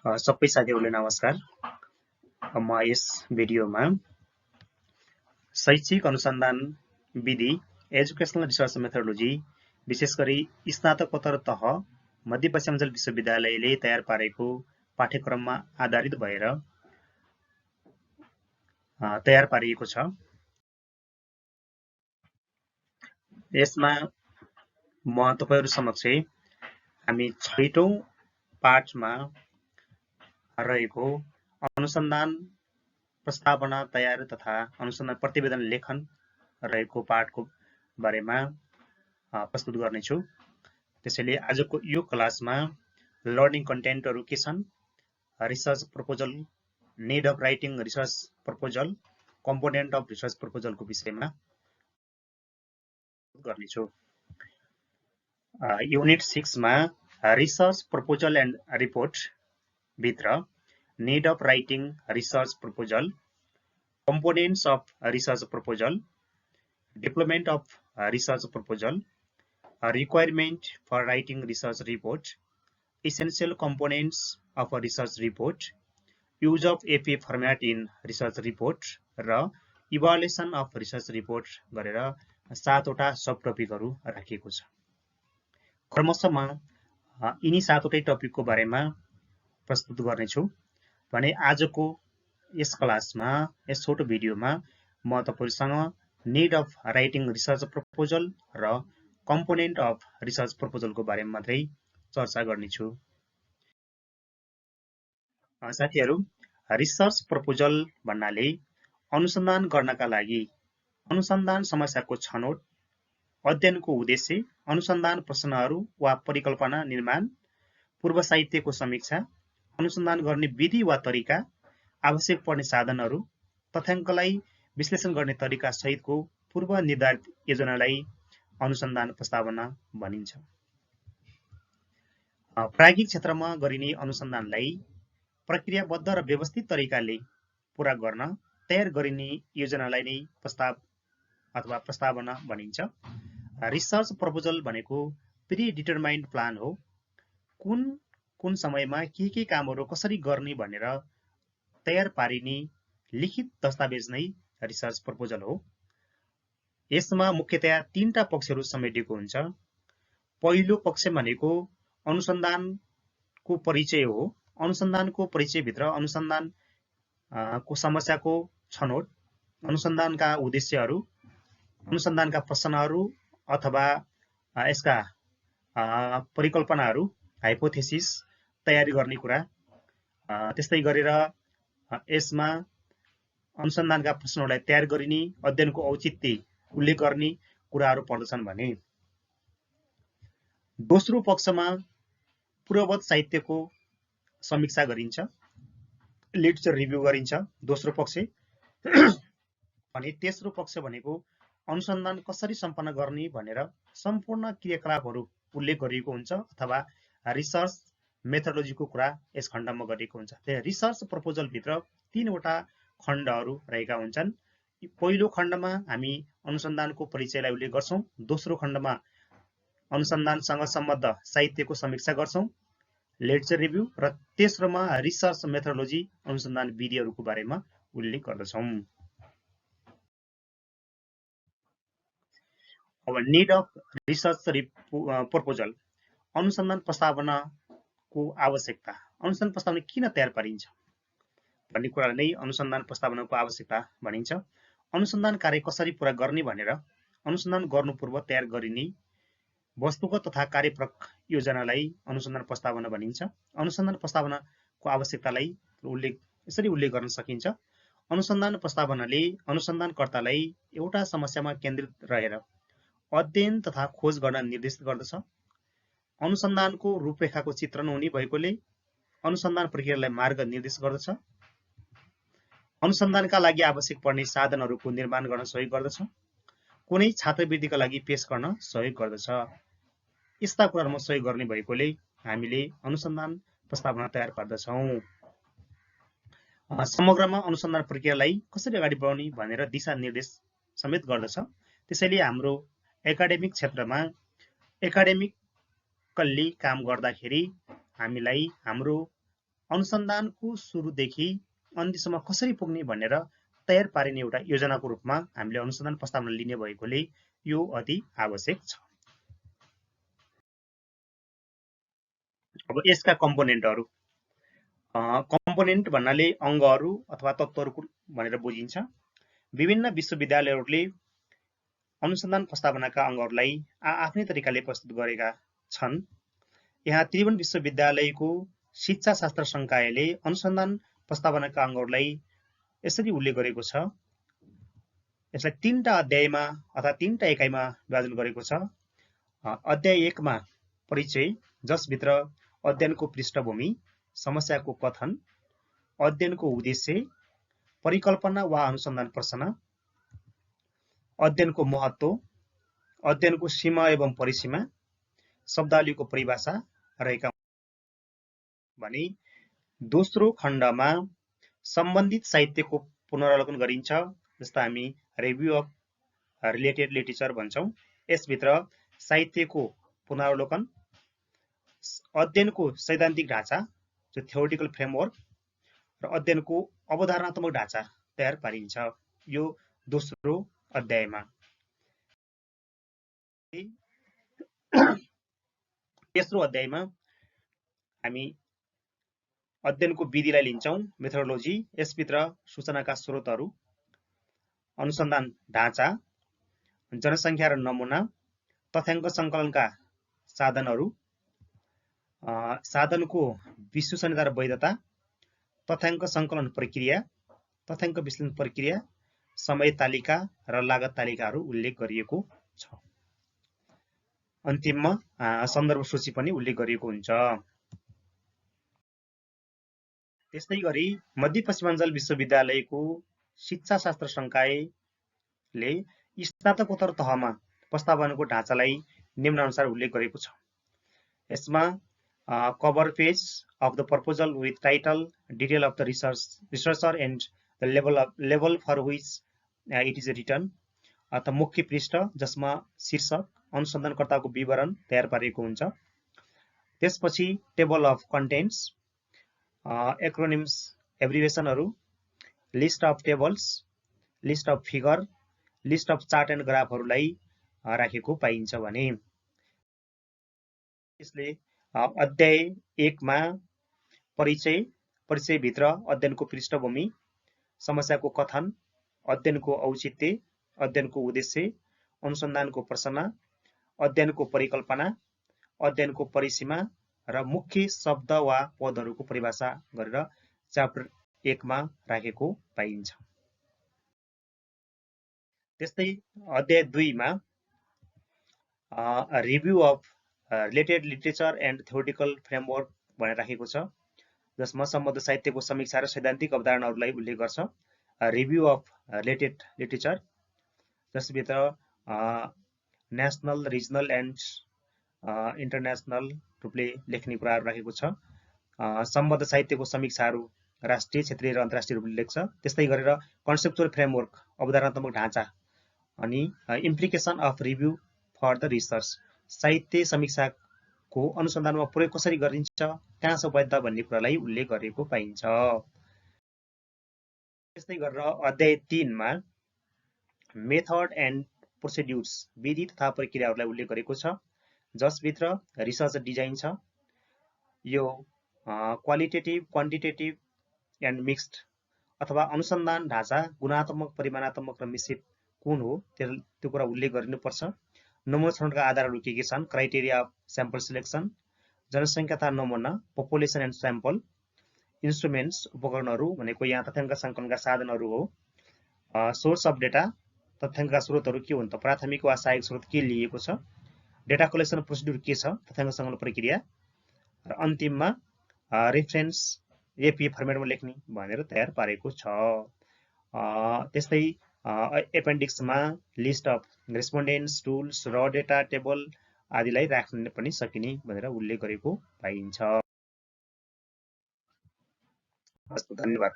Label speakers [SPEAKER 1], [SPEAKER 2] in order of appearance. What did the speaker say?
[SPEAKER 1] सबै साथीहरूलाई नमस्कार। म यस भिडियोमा शैक्षिक अनुसन्धान विधि एजुकेशनल रिसर्च मेथोडोलोजी विशेष गरी स्नातकोत्तर तह मध्यपश्चिमाञ्चल विश्वविद्यालयले तयार पारेको पाठ्यक्रममा आधारित भएर तयार पारिएको छ। यसमा म तपाईहरु समक्ष हामी 6औं पाठमा रहेको अनुसन्धान प्रस्तावना तयार तथा अनुसन्धान प्रतिवेदन लेखन रहेको पाठको बारेमा प्रस्तुत गर्नेछु। त्यसैले आजको यो क्लासमा लर्निङ कन्टेन्टहरु के छन्, research proposal, need of writing research proposal, component of research प्रपोजलको विषयमा गर्नेछु। युनिट 6 मा रिसर्च प्रपोजल एन्ड रिपोर्ट भित्र need of writing research proposal, components of research proposal, deployment of research proposal, requirement for writing research report, essential components of a research report, use of AP format in research report र evaluation of research report गरेर 7 वटा सब टपिकहरु राखिएको छ। क्रमशः म यिनी 7 वटै टपिकको बारेमा प्रस्तुत गर्नेछु भने आजको यस क्लासमा यस छोटो भिडियोमा म तपाईहरुसँग need of writing research proposal र कम्पोनेन्ट अफ रिसर्च प्रपोजलको बारेमा मात्रै चर्चा गर्नेछु। साथीहरु, रिसर्च प्रपोजल भन्नाले अनुसन्धान गर्नका लागि अनुसन्धान समस्याको छनौट, अध्ययनको उद्देश्य, अनुसन्धान प्रश्नहरु वा परिकल्पना निर्माण, पूर्व साहित्यको समीक्षा, अनुसन्धान गर्ने विधि वा तरिका, आवश्यक पर्ने साधनहरु, तथ्याङ्कलाई विश्लेषण गर्ने तरिका सहितको पूर्व निर्धारित योजनालाई अनुसन्धान प्रस्तावना भनिन्छ। प्रायोगिक क्षेत्रमा गरिने अनुसन्धानलाई प्रक्रियाबद्ध र व्यवस्थित तरिकाले पूरा गर्न तयार गरिने योजनालाई नै प्रस्ताव अथवा प्रस्तावना भनिन्छ। रिसर्च प्रपोजल भनेको प्री डिटरमाइन्ड प्लान हो। कुन समयमा के कामहरु कसरी गर्ने भनेर तयार पारिने लिखित दस्तावेज नै रिसर्च प्रपोजल हो। यसमा मुख्यतया 3टा पक्षहरु समेटिएको हुन्छ। पहिलो पक्ष भनेको अनुसन्धानको परिचय हो। अनुसन्धानको परिचय भित्र अनुसन्धान को समस्याको छनौट, अनुसन्धानका उद्देश्यहरु, अनुसन्धानका प्रश्नहरु अथवा यसका परिकल्पनाहरु, हाइपोथेसिस तयारी गर्ने कुरा, त्यस्तै गरेर यसमा अनुसन्धानका प्रश्नहरुलाई तयार गरिने, अध्ययनको औचित्य उल्लेख गर्ने कुराहरु पर्दछन् भने दोस्रो पक्षमा पूर्ववत साहित्यको समीक्षा गरिन्छ, लिटरेचर रिभ्यू गरिन्छ दोस्रो पक्ष। अनि तेस्रो पक्ष भनेको अनुसन्धान कसरी सम्पन्न गर्ने भनेर सम्पूर्ण क्रियाकलापहरु उल्लेख गरिएको हुन्छ अथवा रिसर्च मेथोडोलोजीको कुरा यस खण्डमा गरिएको हुन्छ। त्यही रिसर्च प्रपोजल भित्र 3 वटा खण्डहरु रहेका हुन्छन्। पहिलो खण्डमा हामी अनुसन्धानको परिचयलाई उल्लेख गर्छौं, दोस्रो खण्डमा अनुसन्धानसँग सम्बद्ध साहित्यको समीक्षा गर्छौं, लिटरेचर रिभ्यू, र तेस्रोमा रिसर्च मेथोडोलोजी अनुसन्धान विधिहरुको बारेमा उल्लेख गर्दछौं। अब नीड अफ रिसर्च प्रपोजल, अनुसन्धान प्रस्तावनाको आवश्यकता। अनुसन्धान प्रस्तावना किन तयार पारिन्छ भन्ने कुरालाई नै अनुसन्धान प्रस्तावनाको आवश्यकता भनिन्छ। अनुसन्धान कार्य कसरी पूरा गर्ने भनेर अनुसन्धान गर्नु पूर्व तयार गरिने वस्तुगत तथा कार्यप्रक योजनालाई अनुसन्धान प्रस्तावना भनिन्छ। अनुसन्धान प्रस्तावनाको आवश्यकतालाई यसरी उल्लेख गर्न सकिन्छ। अनुसन्धान प्रस्तावनाले अनुसन्धानकर्तालाई एउटा समस्यामा केन्द्रित रहेर अध्ययन तथा खोज गर्न निर्देशित गर्दछ। अनुसन्धानको रूपरेखाको चित्रण हुने भएकोले अनुसन्धान प्रक्रियालाई मार्ग निर्देश गर्दछ। अनुसन्धानका लागि आवश्यक पर्ने साधनहरुको निर्माण गर्न सहयोग गर्दछ। कुनै छात्रवृत्तिका लागि पेश गर्न सहयोग गर्दछ। यस्ता कुराहरुमा सहयोग गर्ने भएकोले हामीले अनुसन्धान प्रस्तावना तयार पार्दछौं। समग्रमा अनुसन्धान प्रक्रियालाई कसरी अगाडि बढाउने भनेर दिशानिर्देश समेत गर्दछ। त्यसैले हाम्रो एकाडेमिक क्षेत्रमा एकाडेमिकल्ली काम गर्दाखेरि हामीलाई हाम्रो अनुसन्धानको सुरुदेखि अन्त्यसम्म कसरी पुग्ने भनेर तयार पारिने एउटा योजनाको रूपमा हामीले अनुसन्धान प्रस्तावना लिने भएकोले यो अति आवश्यक छ। अब यसका कम्पोनेन्टहरू, कम्पोनेन्ट भन्नाले अङ्गहरू अथवा तत्त्वहरू भनेर बुझिन्छ। विभिन्न विश्वविद्यालयहरूले अनुसन्धान प्रस्तावनाका अङ्गहरूलाई आफ्नै तरिकाले प्रस्तुत गरेका छन्। यहाँ त्रिभुवन विश्वविद्यालयको शिक्षा शास्त्र संकायले अनुसन्धान प्रस्तावनाका अङ्गहरूलाई यसरी उल्लेख गरेको छ। यसलाई 3टा अध्यायमा अथवा 3टा एकाइमा विभाजन गरेको छ। अध्याय 1 मा परिचय, जसभित्र अध्ययनको पृष्ठभूमि, समस्याको कथन, अध्ययनको उद्देश्य, परिकल्पना वा अनुसन्धान प्रश्न, अध्ययनको महत्त्व, अध्ययनको सीमा एवं परिसीमा, शब्दावलीको परिभाषा रहेका भने दोस्रो खण्डमा सम्बन्धित साहित्यको पुनरावलोकन गरिन्छ, जस्तो हामी रिभ्यू अफ रिलेटेड लिटरेचर भन्छौँ। यसभित्र साहित्यको पुनरावलोकन, अध्ययनको सैद्धान्तिक ढाँचा जो थ्योरिटिकल फ्रेमवर्क र अध्ययनको अवधारणात्मक ढाँचा तयार पारिन्छ यो दोस्रो अध्यायमा। तेस्रो अध्यायमा हामी अध्ययनको विधिलाई लिन्छौँ, मेथोडोलोजी। यसभित्र सूचनाका स्रोतहरू, अनुसन्धान ढाँचा, जनसङ्ख्या र नमुना, तथ्याङ्क सङ्कलनका साधनहरू, साधनको विश्वसनीयता र वैधता, तथ्याङ्क सङ्कलन प्रक्रिया, तथ्याङ्क विश्लेषण प्रक्रिया, समय तालिका र लागत तालिकाहरू उल्लेख गरिएको छ। अन्तिममा सन्दर्भ सूची पनि उल्लेख गरिएको हुन्छ। त्यस्तै गरी मध्यपश्चिमाञ्चल विश्वविद्यालयको शिक्षा शास्त्र संकायले स्नातकोत्तर तहमा प्रस्तावनाको ढाँचालाई निम्नानुसार उल्लेख गरेको छ। यसमा cover page of the proposal with title, detail of the researcher and the level for which it is written, अथवा मुख्य पृष्ठ जसमा शीर्षक, अनुसन्धानकर्ताको विवरण तयार पारिएको हुन्छ। त्यसपछि टेबल अफ कन्टेन्ट्स, एक्रोनिम्स, एब्रिभिएसनहरू, list of tables, list of figure, list of chart and ग्राफहरूलाई राखेको पाइन्छ भने यसले अध्याय 1 मा परिचयभित्र अध्ययनको पृष्ठभूमि, समस्याको कथन, अध्ययनको औचित्य, अध्ययनको उद्देश्य, अनुसन्धानको प्रश्न, अध्ययनको परिकल्पना, अध्ययनको परिसीमा र मुख्य शब्द वा पदहरूको परिभाषा गरेर च्याप्टर 1 मा राखेको पाइन्छ। त्यस्तै अध्याय 2 मा review of related literature and theoretical framework भनेर राखेको छ, जसमा सम्बद्ध साहित्यको समीक्षा र सैद्धान्तिक अवधारणाहरूलाई उल्लेख गर्छ। रिभ्यू अफ रिलेटेड लिटरेचर, जसभित्र नेसनल, रिजनल एन्ड इन्टरनेसनल रूपले लेख्ने कुराहरू राखेको छ। सम्बद्ध साहित्यको समीक्षाहरू राष्ट्रिय, क्षेत्रीय र अन्तर्राष्ट्रिय रूपले लेख्छ। त्यस्तै गरेर कन्सेप्चुअल फ्रेमवर्क, अवधारणात्मक ढाँचा, अनि implication of review for the research, साहित्य समीक्षाको अनुसन्धानमा प्रयोग कसरी गरिन्छ, कहाँसम्म वैध भन्ने कुरालाई उल्लेख गरेको पाइन्छ। त्यस्तै गरेर अध्याय 3 मा मेथड एन्ड प्रोसिड्युर्स, विधि तथा प्रक्रियाहरूलाई उल्लेख गरेको छ, जसभित्र रिसर्च डिजाइन छ। यो क्वालिटेटिभ, क्वान्टिटेटिभ एन्ड मिक्स्ड अथवा अनुसन्धान ढाँचा गुणात्मक, परिमाणात्मक र मिश्रित कुन हो त्यो कुरा उल्लेख गरिनुपर्छ। नमुना छनौटका आधारहरू के छन्, क्राइटेरिया अफ स्याम्पल सिलेक्सन, जनसङ्ख्या तथा नमुना, पपुलेसन एन्ड स्याम्पल, इन्स्ट्रुमेन्ट्स, उपकरणहरू भनेको यहाँ तथ्याङ्क सङ्कलनका साधनहरू हो। सोर्स अफ डेटा, तथ्याङ्कका स्रोतहरू के हुन् त, प्राथमिक वा सहायक स्रोत के लिएको छ, डेटा कलेक्सन प्रोसिड्युर के छ, तथ्याङ्क सङ्कलन प्रक्रिया, र अन्तिममा रेफरेन्स एपी फर्मेटमा लेख्ने भनेर तयार पारेको छ। त्यस्तै एपेन्डिक्समा लिस्ट अफ रेस्पोन्डेन्ट्स, टुल्स, र डेटा टेबल आदिलाई राख्न पनि सकिने भनेर उल्लेख गरेको पाइन्छ। हस्, धन्यवाद।